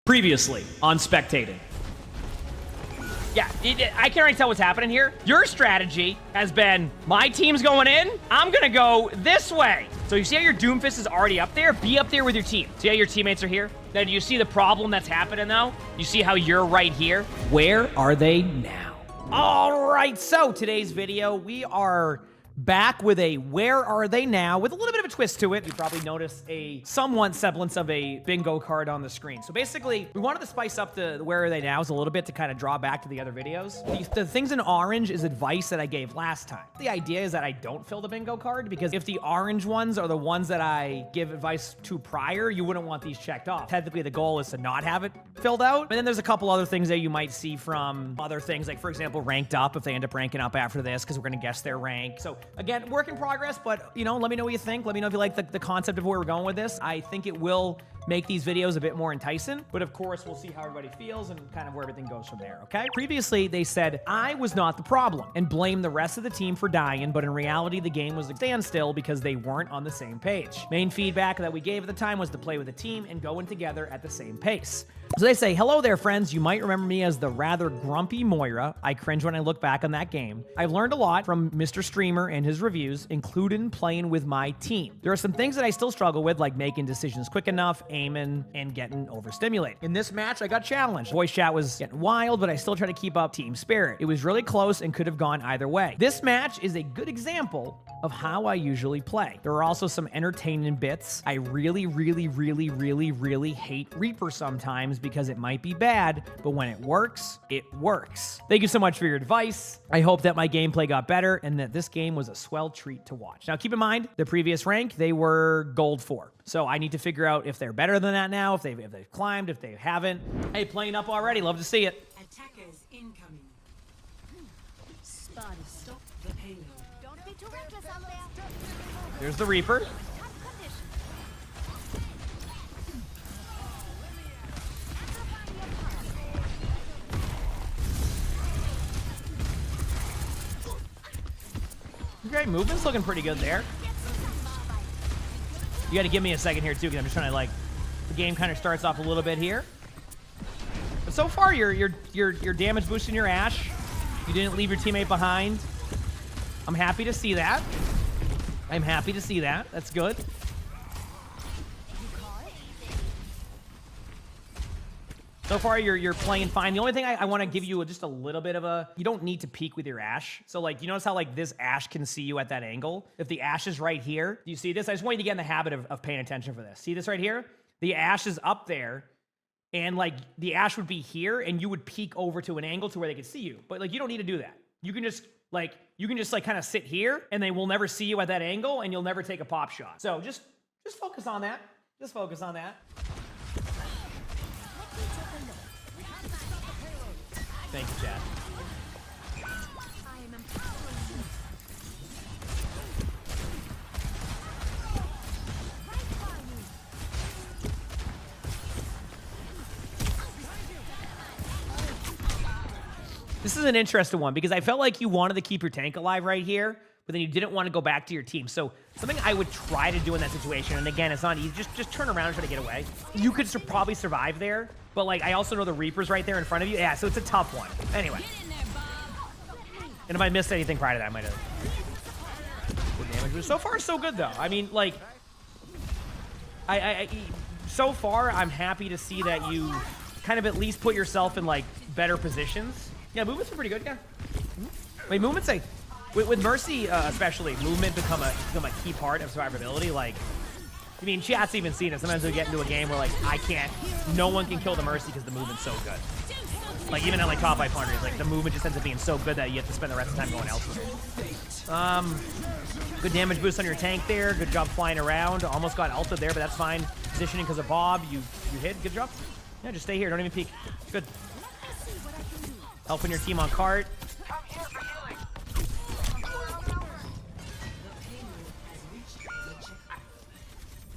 Previously on Spectating. Yeah, I can't really tell what's happening here. Your strategy has been, my team's going in, I'm gonna go this way. So you see how your Doomfist is already up there? Be up there with your team. See how your teammates are here? Now, do you see the problem that's happening though? You see how you're right here? Where are they now? All right, so today's video, we are back with a where are they now with a little bit of a twist to it. You probably noticed a somewhat semblance of a bingo card on the screen. So basically, we wanted to spice up the where are they nows a little bit to kind of draw back to the other videos. The things in orange is advice that I gave last time. The idea is that I don't fill the bingo card because if the orange ones are the ones that I give advice to prior, you wouldn't want these checked off. Technically, the goal is to not have it filled out. But then there's a couple other things that you might see from other things, like for example, ranked up if they end up ranking up after this, because we're going to guess their rank. So again, work in progress, but you know, let me know what you think. Let me know if you like the concept of where we're going with this. I think it will make these videos a bit more enticing, but of course, we'll see how everybody feels and kind of where everything goes from there, okay? Previously, they said I was not the problem and blamed the rest of the team for dying, but in reality, the game was a standstill because they weren't on the same page. Main feedback that we gave at the time was to play with a team and go in together at the same pace. So they say, hello there, friends. You might remember me as the rather grumpy Moira. I cringe when I look back on that game. I've learned a lot from Mr. Streamer and his reviews, including playing with my team. There are some things that I still struggle with, like making decisions quick enough, aiming, and getting overstimulated. In this match, I got challenged. Voice chat was getting wild, but I still try to keep up team spirit. It was really close and could have gone either way. This match is a good example of how I usually play. There are also some entertaining bits. I really hate Reaper sometimes because it might be bad, but when it works, it works. Thank you so much for your advice. I hope that my gameplay got better and that this game was a swell treat to watch. Now, keep in mind, the previous rank, they were gold 4. So I need to figure out if they're better than that now, if they've climbed, if they haven't. Hey, playing up already. Love to see it. Attackers incoming. Spotted. Stop the payload. Don't be too reckless out there. There's the Reaper. Great movement's looking pretty good there. You got to give me a second here too, because I'm just trying to the game kind of starts off a little bit here. But so far, you're damage boosting your Ashe. You didn't leave your teammate behind. I'm happy to see that. I'm happy to see that. That's good. So far, you're playing fine. The only thing I want to give you just a little bit of a... You don't need to peek with your Ashe. So, you notice how, this Ashe can see you at that angle? If the Ashe is right here, do you see this? I just want you to get in the habit of paying attention for this. See this right here? The Ashe is up there, and, the Ashe would be here, and you would peek over to an angle to where they could see you. But, you don't need to do that. You can just, kind of sit here, and they will never see you at that angle, and you'll never take a pop shot. So, just focus on that. Just focus on that. Thank you, Chad. This is an interesting one because I felt like you wanted to keep your tank alive right here, but then you didn't want to go back to your team. So something I would try to do in that situation, and again, it's not easy, just turn around and try to get away. You could probably survive there, but I also know the Reaper's right there in front of you. Yeah, so it's a tough one. Anyway. And if I missed anything prior to that, I might have... Good damage. But so far, so good, though. I mean, so far, I'm happy to see that you kind of at least put yourself in, better positions. Yeah, movements are pretty good, yeah. Wait, movements, with Mercy, especially, movement become a key part of survivability. I mean, chat's even seen it. Sometimes we get into a game where, no one can kill the Mercy because the movement's so good. Even at, top 500, the movement just ends up being so good that you have to spend the rest of the time going elsewhere. Good damage boost on your tank there. Good job flying around. Almost got ulted there, but that's fine. Positioning because of Bob. You hit. Good job. Yeah, just stay here. Don't even peek. Good. Helping your team on cart.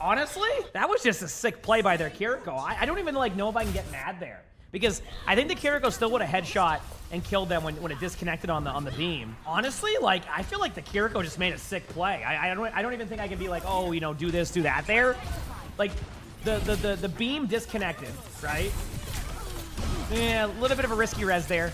Honestly, that was just a sick play by their Kiriko. I don't even know if I can get mad there. Because I think the Kiriko still would have headshot and killed them when it disconnected on the beam. Honestly, I feel like the Kiriko just made a sick play. I don't even think I can be oh, do this, do that there. The beam disconnected, right? Yeah, a little bit of a risky res there.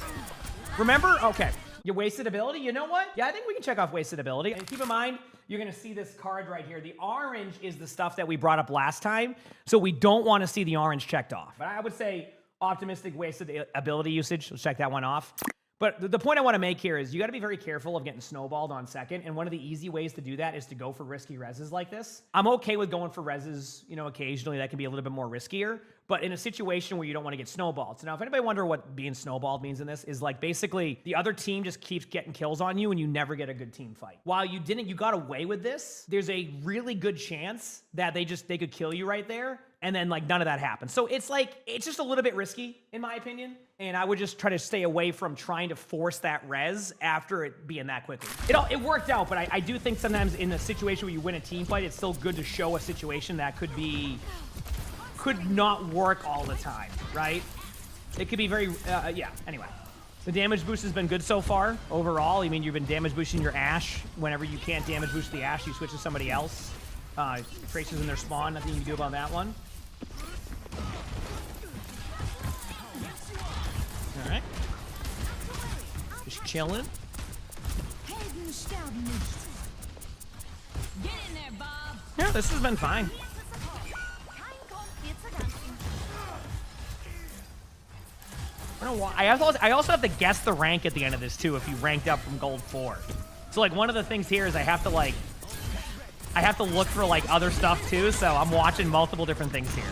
Remember? Okay. You wasted ability? You know what? Yeah, I think we can check off wasted ability. And keep in mind, you're going to see this card right here. The orange is the stuff that we brought up last time, so we don't want to see the orange checked off. But I would say optimistic wasted ability usage. Let's check that one off. But the point I want to make here is you got to be very careful of getting snowballed on second, and one of the easy ways to do that is to go for risky reses like this. I'm okay with going for reses, you know, occasionally. That can be a little bit more riskier, but in a situation where you don't want to get snowballed. So now, if anybody wonder what being snowballed means in this, is like basically the other team just keeps getting kills on you and you never get a good team fight. While you got away with this, there's a really good chance that they could kill you right there, and then like none of that happens. So it's just a little bit risky in my opinion, and I would just try to stay away from trying to force that res after it being that quickly. It worked out, but I do think sometimes in a situation where you win a team fight, it's still good to show a situation that could not work all the time, right? It could be very, yeah, anyway. The damage boost has been good so far, overall. I mean, you've been damage boosting your Ashe. Whenever you can't damage boost the Ashe, you switch to somebody else. Traces in their spawn, nothing you can do about that one. All right. Just chilling. Yeah, this has been fine. I don't know why. I also have to guess the rank at the end of this too if you ranked up from gold 4. So like one of the things here is I have to look for like other stuff too, so I'm watching multiple different things here.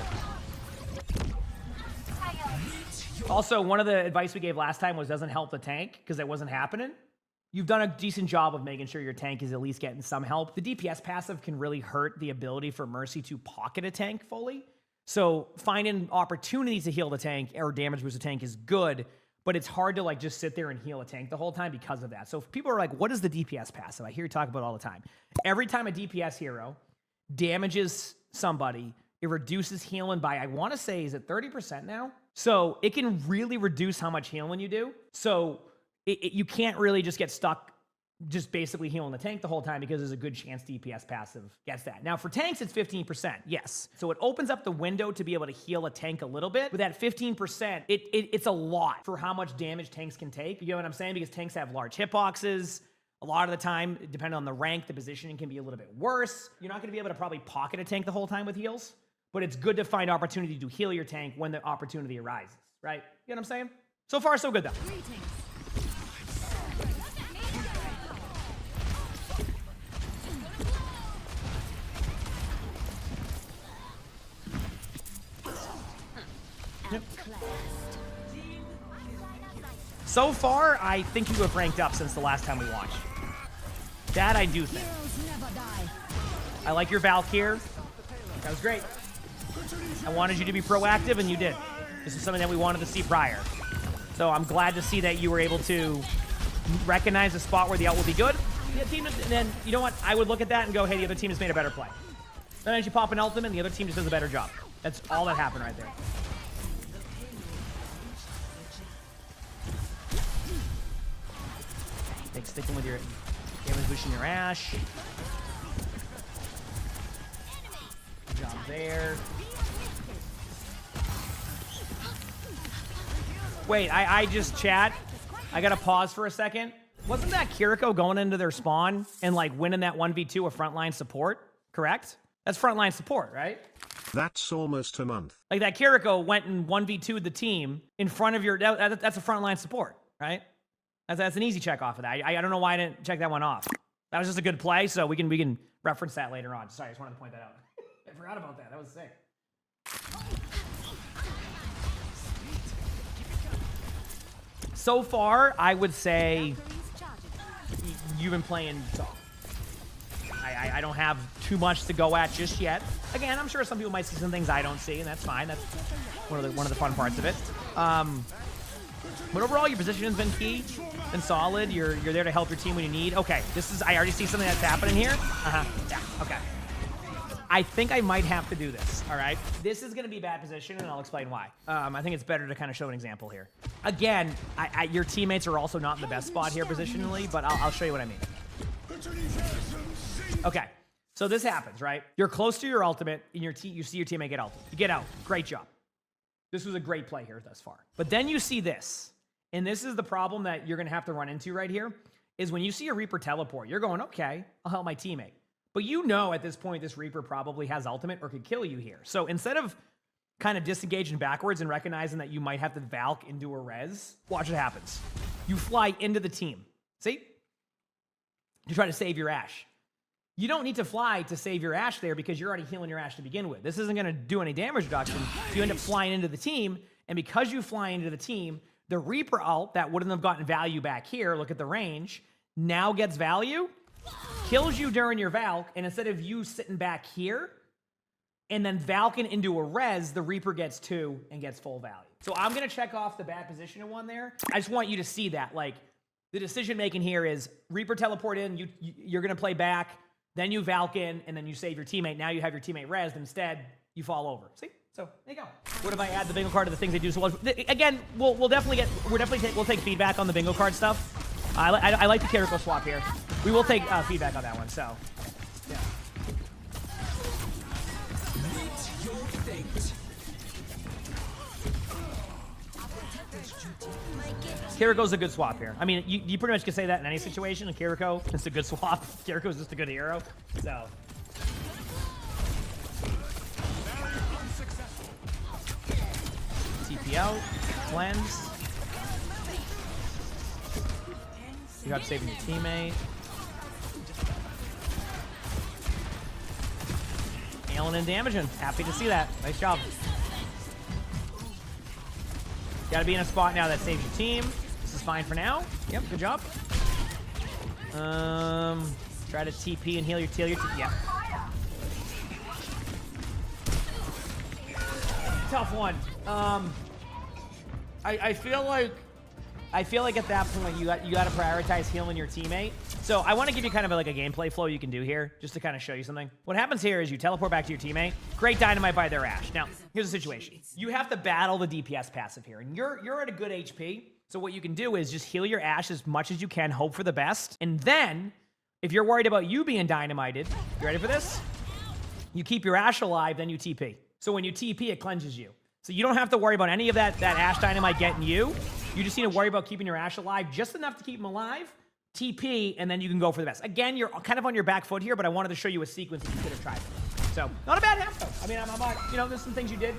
Also, one of the advice we gave last time was doesn't help the tank because it wasn't happening. You've done a decent job of making sure your tank is at least getting some help. The DPS passive can really hurt the ability for Mercy to pocket a tank fully. So finding opportunities to heal the tank or damage boost the tank is good, but it's hard to like just sit there and heal a tank the whole time because of that. So if people are like, what is the DPS passive? I hear you talk about it all the time. Every time a DPS hero damages somebody, it reduces healing by, I want to say, is it 30% now? So it can really reduce how much healing you do. So you can't really just get stuck just basically healing the tank the whole time because there's a good chance DPS passive gets that. Now for tanks, it's 15%, yes. So it opens up the window to be able to heal a tank a little bit, but that 15%, it's a lot for how much damage tanks can take. You get what I'm saying? Because tanks have large hitboxes. A lot of the time, depending on the rank, the positioning can be a little bit worse. You're not gonna be able to probably pocket a tank the whole time with heals, but it's good to find opportunity to heal your tank when the opportunity arises, right? You know what I'm saying? So far, so good though. Yep. So far, I think you have ranked up since the last time we watched. That I do think. I like your Valkyrie. That was great. I wanted you to be proactive, and you did. This is something that we wanted to see prior. So I'm glad to see that you were able to recognize a spot where the ult will be good. The team, and then, you know what? I would look at that and go, hey, the other team has made a better play. Sometimes you pop an ultimate, and the other team just does a better job. That's all that happened right there. Sticking with your damage boosting your Ashe. Good job there. Wait, I just chat. I gotta pause for a second. Wasn't that Kiriko going into their spawn and like winning that 1v2 of frontline support? Correct? That's frontline support, right? That's almost a month. Like that Kiriko went and 1v2'd the team in front of your. That's a frontline support, right? That's an easy check off of that. I don't know why I didn't check that one off. That was just a good play, so we can reference that later on. Sorry, I just wanted to point that out. I forgot about that. That was sick. So far, I would say you've been playing soft. I don't have too much to go at just yet. Again, I'm sure some people might see some things I don't see, and that's fine. That's one of the fun parts of it. But overall, your position has been key and solid. You're there to help your team when you need. Okay, I already see something that's happening here. Yeah, okay. I think I might have to do this, all right? This is gonna be bad position, and I'll explain why. I think it's better to kind of show an example here. Again, your teammates are also not in the best spot here positionally, but I'll show you what I mean. Okay, So this happens, right? You're close to your ultimate, and you see your teammate get ultimate. You get out. Great job. This was a great play here thus far. But then you see this, and this is the problem that you're going to have to run into right here, is when you see a Reaper teleport, you're going, okay, I'll help my teammate. But you know at this point this Reaper probably has ultimate or could kill you here. So instead of kind of disengaging backwards and recognizing that you might have to Valk into a res, watch what happens. You fly into the team. See? You try to save your Ashe. You don't need to fly to save your Ashe there because you're already healing your Ashe to begin with. This isn't going to do any damage reduction. You end up flying into the team, and because you fly into the team, the Reaper ult that wouldn't have gotten value back here, look at the range, now gets value, kills you during your Valk, and instead of you sitting back here and then Valking into a res, the Reaper gets 2 and gets full value. So I'm going to check off the bad position in one there. I just want you to see that. Like, the decision-making here is Reaper teleport in, you're going to play back, then you Valk in, and then you save your teammate. Now you have your teammate res. Instead, you fall over. See? So there you go. What if I add the bingo card to the things they do so well? Again, we'll take feedback on the bingo card stuff. I like the Kiriko swap here. We will take feedback on that one. So yeah. Kiriko's a good swap here. I mean, you pretty much can say that in any situation. And Kiriko, it's a good swap. Kiriko's just a good hero. So. TP out. Cleanse. You got saving your teammate. Nailing and damaging. Happy to see that. Nice job. Got to be in a spot now that saves your team. This is fine for now. Yep, good job. Try to TP and heal your team. Yeah. Tough one. I feel like at that point you got to prioritize healing your teammate. So I want to give you kind of like a gameplay flow you can do here, just to kind of show you something. What happens here is you teleport back to your teammate. Great dynamite by their Ashe. Now, here's the situation. You have to battle the DPS passive here, and you're at a good HP. So what you can do is just heal your Ashe as much as you can, hope for the best. And then, if you're worried about you being dynamited, you ready for this? You keep your Ashe alive, then you TP. So when you TP, it cleanses you. So you don't have to worry about any of that Ashe dynamite getting you. You just need to worry about keeping your Ashe alive just enough to keep him alive, TP, and then you can go for the best. Again, you're kind of on your back foot here, but I wanted to show you a sequence that you could have tried. So, not a bad half, though. I mean, there's some things you did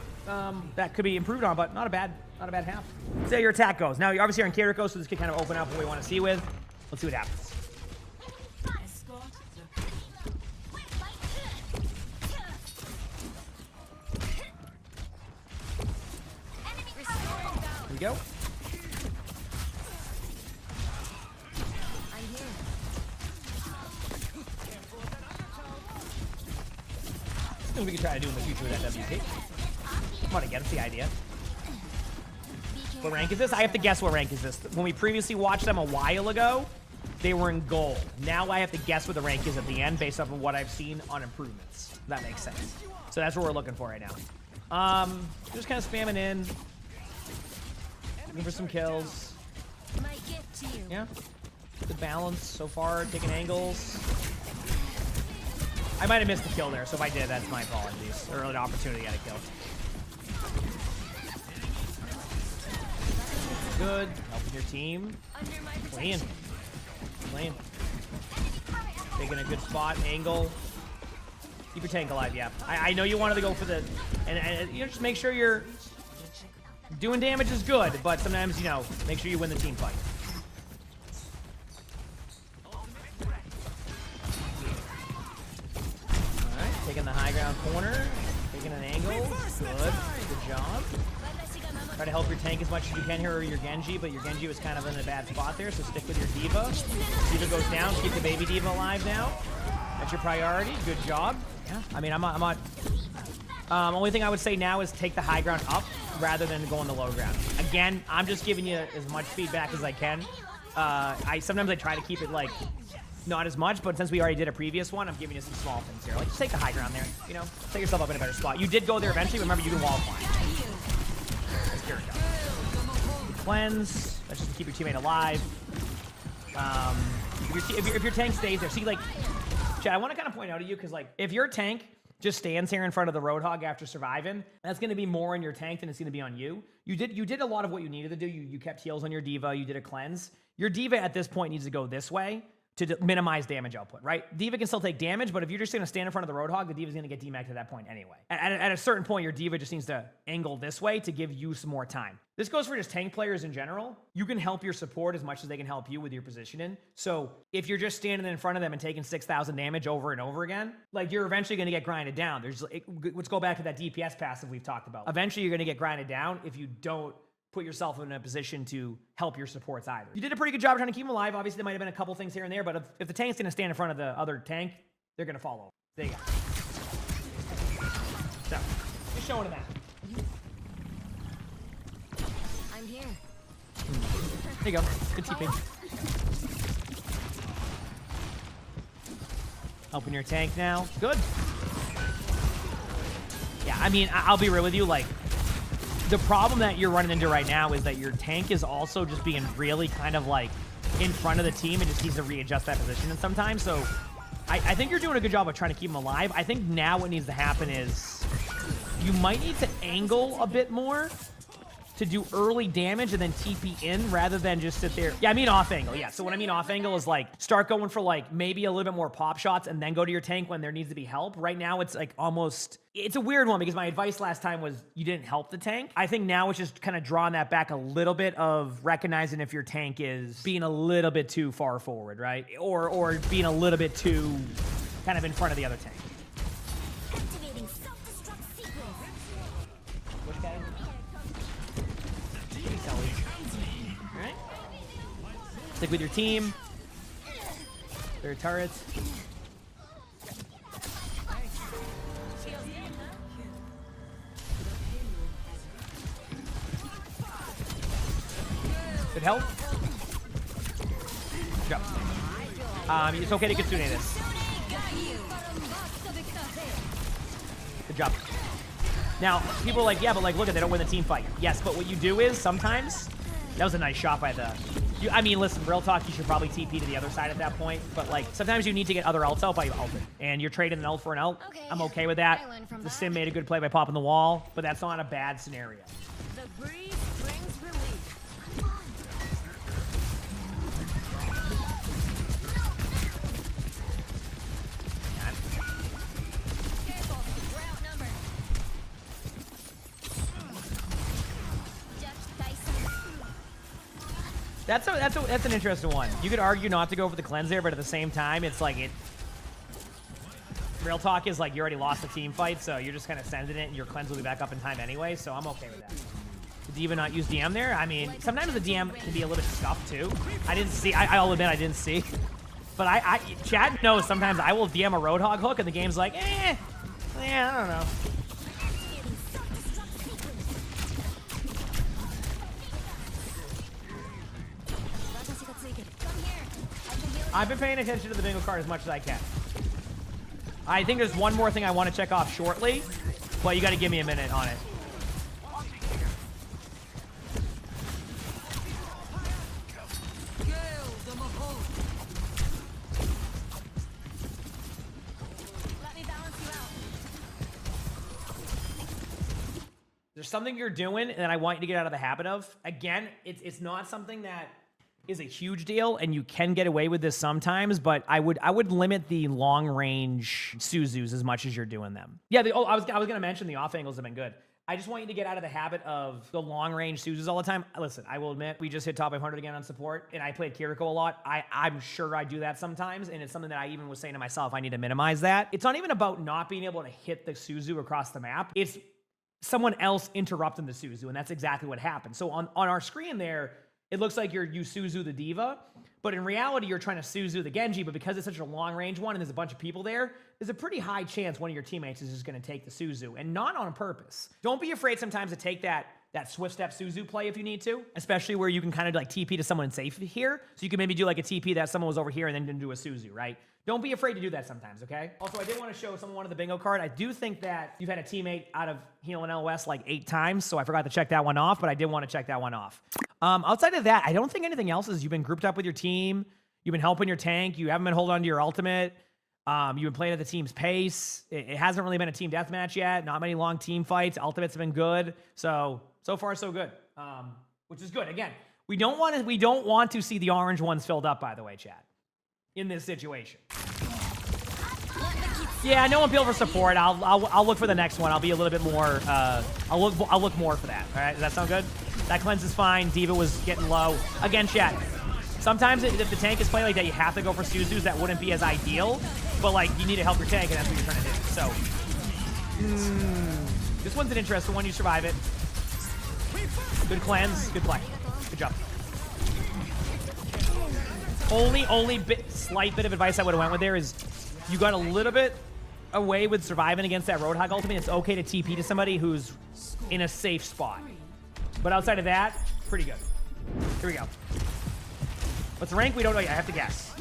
that could be improved on, but not a bad half. See how your attack goes. Now, you're obviously in Kiriko, so this could kind of open up what we want to see with. Let's see what happens. Here we go. We can try to do in the future with that WP. Come on again, it's the idea. What rank is this? I have to guess what rank is this. When we previously watched them a while ago, they were in gold. Now I have to guess what the rank is at the end based off of what I've seen on improvements. If that makes sense. So that's what we're looking for right now. Just kind of spamming in. Looking for some kills. Yeah. Good balance so far, taking angles. I might have missed the kill there, so if I did, that's my apologies. Or an opportunity to get a kill. Good. Helping your team. Clean. Clean. Taking a good spot, angle. Keep your tank alive, yeah. I know you wanted to go for the... And you know, just make sure you're... Doing damage is good, but sometimes, you know, make sure you win the team fight. Taking the high ground corner, taking an angle, good job. Try to help your tank as much as you can here, or your Genji, but your Genji was kind of in a bad spot there, so stick with your Diva. Diva goes down, keep the baby Diva alive now. That's your priority, good job. Yeah, I mean, I'm on only thing I would say now is take the high ground up rather than going the low ground. Again, I'm just giving you as much feedback as I can. Sometimes I try to keep it like, not as much, but since we already did a previous one, I'm giving you some small things here. Like, just take the high ground there, you know? Set yourself up in a better spot. You did go there eventually, remember, you can wall climb. Here we go. Cleanse. That's just to keep your teammate alive. If your tank stays there, see, like, Chad, I want to kind of point out to you because, like, if your tank just stands here in front of the Roadhog after surviving, that's going to be more on your tank than it's going to be on you. You did a lot of what you needed to do. You kept heals on your D.Va. You did a cleanse. Your D.Va at this point needs to go this way to minimize damage output, right? D.Va can still take damage, but if you're just going to stand in front of the Roadhog, the D.Va's going to get demacked at that point anyway. At a certain point, your D.Va just needs to angle this way to give you some more time. This goes for just tank players in general. You can help your support as much as they can help you with your positioning. So if you're just standing in front of them and taking 6,000 damage over and over again, like, you're eventually going to get grinded down. Let's go back to that DPS passive we've talked about. Eventually, you're going to get grinded down if you don't put yourself in a position to help your supports either. You did a pretty good job trying to keep them alive. Obviously, there might have been a couple things here and there, but if the tank's going to stand in front of the other tank, they're going to fall over. There you go. So, just showing them that. I'm here. There you go. Good TP. Open your tank now. Good. Yeah, I mean, I'll be real with you, like, the problem that you're running into right now is that your tank is also just being really kind of like in front of the team and just needs to readjust that position and sometimes. So I think you're doing a good job of trying to keep them alive. I think now what needs to happen is you might need to angle a bit more to do early damage and then TP in rather than just sit there. Yeah, I mean off angle. Yeah, so what I mean off angle is like start going for like maybe a little bit more pop shots and then go to your tank when there needs to be help. Right now it's like almost, it's a weird one because my advice last time was you didn't help the tank. I think now it's just kind of drawing that back a little bit of recognizing if your tank is being a little bit too far forward, right? Or being a little bit too kind of in front of the other tank. Activating self-destruct sequence. Which guy? All right. Stick with your team. Their turrets. Good help. Good job. It's okay to Kitsune this. Good job. Now, people are like, yeah, but like, look at, they don't win the team fight. Yes, but what you do is sometimes, that was a nice shot by the, I mean, listen, real talk, you should probably TP to the other side at that point, but like, sometimes you need to get other ults out by ulting, and you're trading an ult for an ult. Okay. I'm okay with that. The sim made a good play by popping the wall, but that's not a bad scenario. The breeze brings relief. Careful, we're outnumbered. That's an interesting one. You could argue not to go for the cleanse there, but at the same time, it's like real talk is like you already lost the team fight, so you're just kind of sending it, and your cleanse will be back up in time anyway. So I'm okay with that. Did D.Va not use DM there? I mean, sometimes the DM can be a little bit stuffed too. I didn't see. I'll admit I didn't see. But Chad knows sometimes I will DM a Roadhog hook, and the game's like, yeah, I don't know. I've been paying attention to the bingo card as much as I can. I think there's one more thing I want to check off shortly, but you got to give me a minute on it. There's something you're doing that I want you to get out of the habit of. Again, it's not something that is a huge deal, and you can get away with this sometimes, but I would limit the long range Suzus as much as you're doing them. Yeah, I was gonna mention the off angles have been good. I just want you to get out of the habit of the long range Suzus all the time. Listen, I will admit, we just hit top 500 again on support, and I played Kiriko a lot. I'm sure I do that sometimes, and it's something that I even was saying to myself, I need to minimize that. It's not even about not being able to hit the Suzu across the map. It's someone else interrupting the Suzu, and that's exactly what happened. So on our screen there, it looks like you Suzu the D.Va, but in reality, you're trying to Suzu the Genji, but because it's such a long-range one and there's a bunch of people there, there's a pretty high chance one of your teammates is just going to take the Suzu, and not on purpose. Don't be afraid sometimes to take that swift step Suzu play if you need to, especially where you can kind of like TP to someone safe here, so you can maybe do like a TP that someone was over here and then do a Suzu, right? Don't be afraid to do that sometimes, okay? Also, I did want to show someone one of the bingo card. I do think that you've had a teammate out of heal and LOS like 8 times, so I forgot to check that one off, but I did want to check that one off. Outside of that, I don't think anything else is. You've been grouped up with your team. You've been helping your tank. You haven't been holding on to your ultimate. You've been playing at the team's pace. It hasn't really been a team deathmatch yet. Not many long team fights. Ultimates have been good. So far so good. Which is good. Again, we don't want to see the orange ones filled up, by the way, chat, in this situation. Yeah, no one appeal for support. I'll look for the next one. I'll be a little bit more. I'll look more for that. All right, does that sound good? That cleanse is fine. Diva was getting low. Again, chat. Sometimes if the tank is playing like that, you have to go for Suzu's. That wouldn't be as ideal, but like you need to help your tank, and that's what you're trying to do. So this one's an interesting one. You survive it. Good cleanse. Good play. Good job. Only slight bit of advice I would have went with there is you got a little bit away with surviving against that Roadhog ultimate. It's okay to TP to somebody who's in a safe spot. But outside of that, pretty good. Here we go. What's the rank? We don't know yet. I have to guess.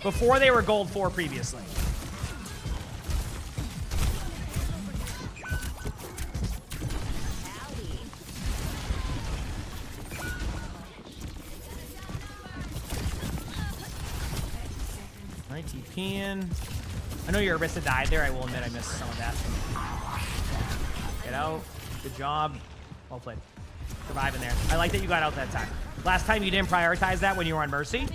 Before they were gold 4 previously. TPing. I know your Arista died there. I will admit I missed some of that. Get out. Good job. Well played. Surviving there. I like that you got out that time. Last time you didn't prioritize that when you were on Mercy.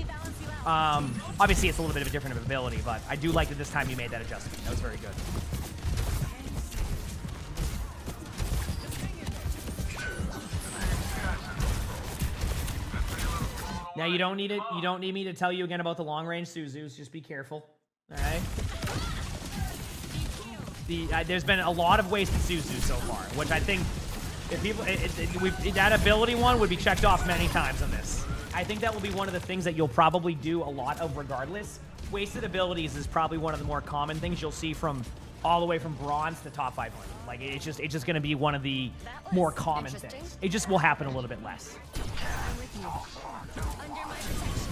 Obviously, it's a little bit of a different ability, but I do like that this time you made that adjustment. That was very good. Now you don't need it. You don't need me to tell you again about the long range Suzus. Just be careful. All right. There's been a lot of wasted Suzu so far, which I think if people that ability one would be checked off many times on this. I think that will be one of the things that you'll probably do a lot of regardless. Wasted abilities is probably one of the more common things you'll see from all the way from bronze to top 500. Like it's just going to be one of the more common things. It just will happen a little bit less. I'm with you. Under my protection.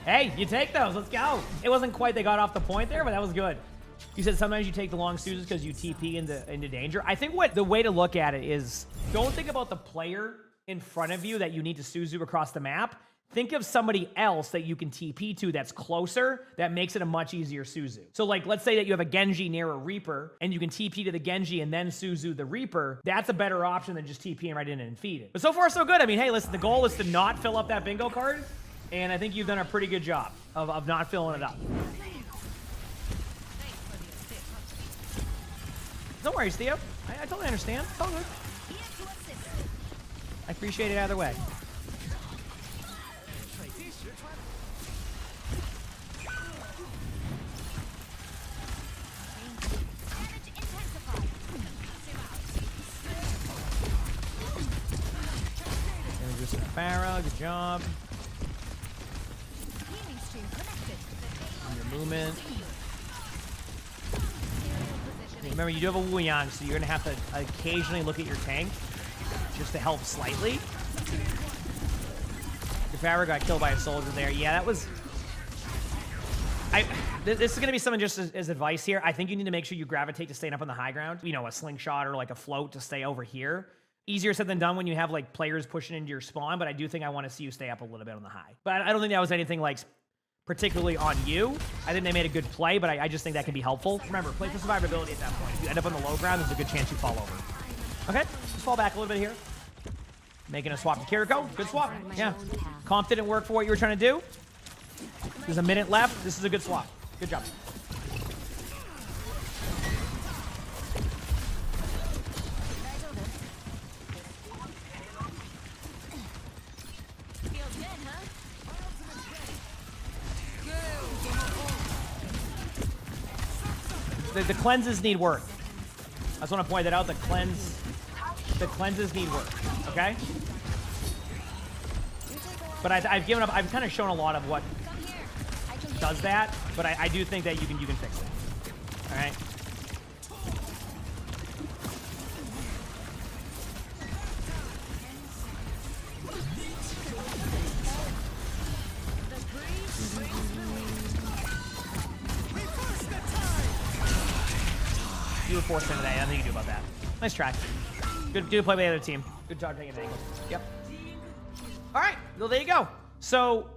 Hey, you take those. Let's go. It wasn't quite they got off the point there, but that was good. You said sometimes you take the long Suzus because you TP into danger. I think the way to look at it is don't think about the player in front of you that you need to Suzu across the map. Think of somebody else that you can TP to that's closer, that makes it a much easier Suzu. So like, let's say that you have a Genji near a Reaper, and you can TP to the Genji and then Suzu the Reaper. That's a better option than just TPing right in and feed it. But so far, so good. I mean, hey, listen, the goal is to not fill up that bingo card, and I think you've done a pretty good job of not filling it up. No worries, Theo. I totally understand. It's all good. I appreciate it either way. Farah, good job. On your movement. Remember, you do have a Wu Yang, so you're going to have to occasionally look at your tank just to help slightly. Your Farah got killed by a soldier there. Yeah, that was... This is going to be something just as advice here. I think you need to make sure you gravitate to staying up on the high ground. You know, a slingshot or like a float to stay over here. Easier said than done when you have like players pushing into your spawn, but I do think I want to see you stay up a little bit on the high. But I don't think that was anything like particularly on you. I think they made a good play, but I just think that can be helpful. Remember, play for survivability at that point. If you end up on the low ground, there's a good chance you fall over. Okay, let's fall back a little bit here. Making a swap to Kiriko. Good swap. Yeah. Comp didn't work for what you were trying to do. There's a minute left. This is a good swap. Good job. The cleanses need work. I just want to point that out. The cleanses need work. Okay. But I've given up. I've kind of shown a lot of what does that. But I do think that you can fix it. All right. force him today. I think you can do about that. Nice try. Good play by the other team. Good job taking an angle. Yep. All right. Well, there you go. So,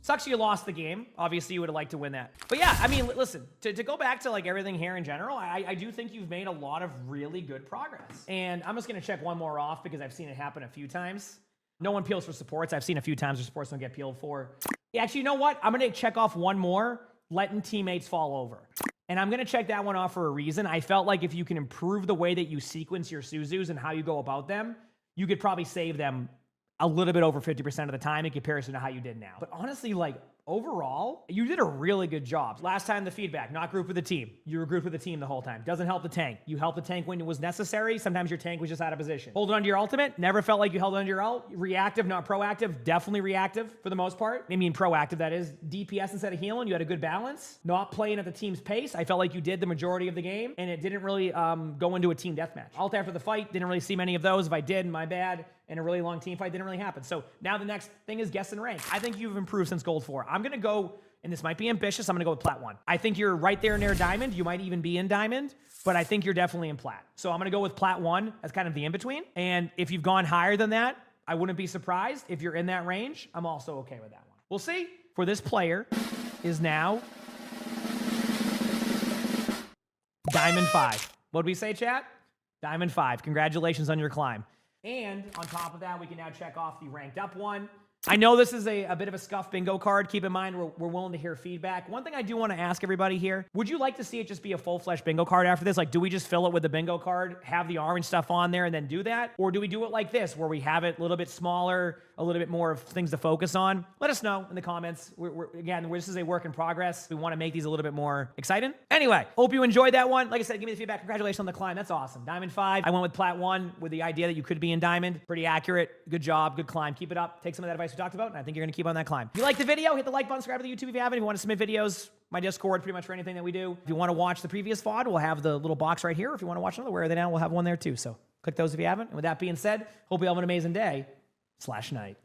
sucks you lost the game. Obviously, you would have liked to win that. But yeah, I mean, listen, to go back to like everything here in general, I do think you've made a lot of really good progress. And I'm just going to check one more off because I've seen it happen a few times. No one peels for supports. I've seen a few times where supports don't get peeled for. Yeah, actually, you know what? I'm going to check off one more, letting teammates fall over. And I'm going to check that one off for a reason. I felt like if you can improve the way that you sequence your Suzus and how you go about them, you could probably save them a little bit over 50% of the time in comparison to how you did now. But honestly, like, overall, you did a really good job. Last time, the feedback, not group with the team. You were grouped with the team the whole time. Doesn't help the tank. You helped the tank when it was necessary. Sometimes your tank was just out of position. Hold on to your ultimate. Never felt like you held on to your ult. Reactive, not proactive. Definitely reactive for the most part. I mean proactive, that is. DPS instead of healing. You had a good balance. Not playing at the team's pace. I felt like you did the majority of the game, and it didn't really go into a team deathmatch. Ult after the fight, didn't really see many of those. If I did, my bad. And a really long team fight didn't really happen. So now the next thing is guess and rank. I think you've improved since Gold 4. I'm going to go, and this might be ambitious, I'm going to go with Plat 1. I think you're right there near Diamond. You might even be in Diamond, but I think you're definitely in Plat. So I'm going to go with Plat 1 as kind of the in-between. And if you've gone higher than that, I wouldn't be surprised. If you're in that range, I'm also okay with that one. We'll see. For this player is now Diamond 5. What did we say, chat? Diamond 5. Congratulations on your climb. And on top of that, we can now check off the ranked up one. I know this is a bit of a scuff bingo card. Keep in mind, we're willing to hear feedback. One thing I do want to ask everybody here, would you like to see it just be a full-fledged bingo card after this? Like, do we just fill it with the bingo card, have the orange stuff on there, and then do that? Or do we do it like this, where we have it a little bit smaller, a little bit more of things to focus on? Let us know in the comments. Again, this is a work in progress. We want to make these a little bit more exciting. Anyway, hope you enjoyed that one. Like I said, give me the feedback. Congratulations on the climb. That's awesome. Diamond 5. I went with Plat 1 with the idea that you could be in Diamond. Pretty accurate. Good job. Good climb. Keep it up. Take some of that advice we talked about, and I think you're going to keep on that climb. If you like the video, hit the like button, subscribe to the YouTube if you haven't. If you want to submit videos, my Discord, pretty much for anything that we do. If you want to watch the previous VOD, we'll have the little box right here. If you want to watch another Where Are They Now, we'll have one there too. So click those if you haven't. And with that being said, hope you all have an amazing day/night.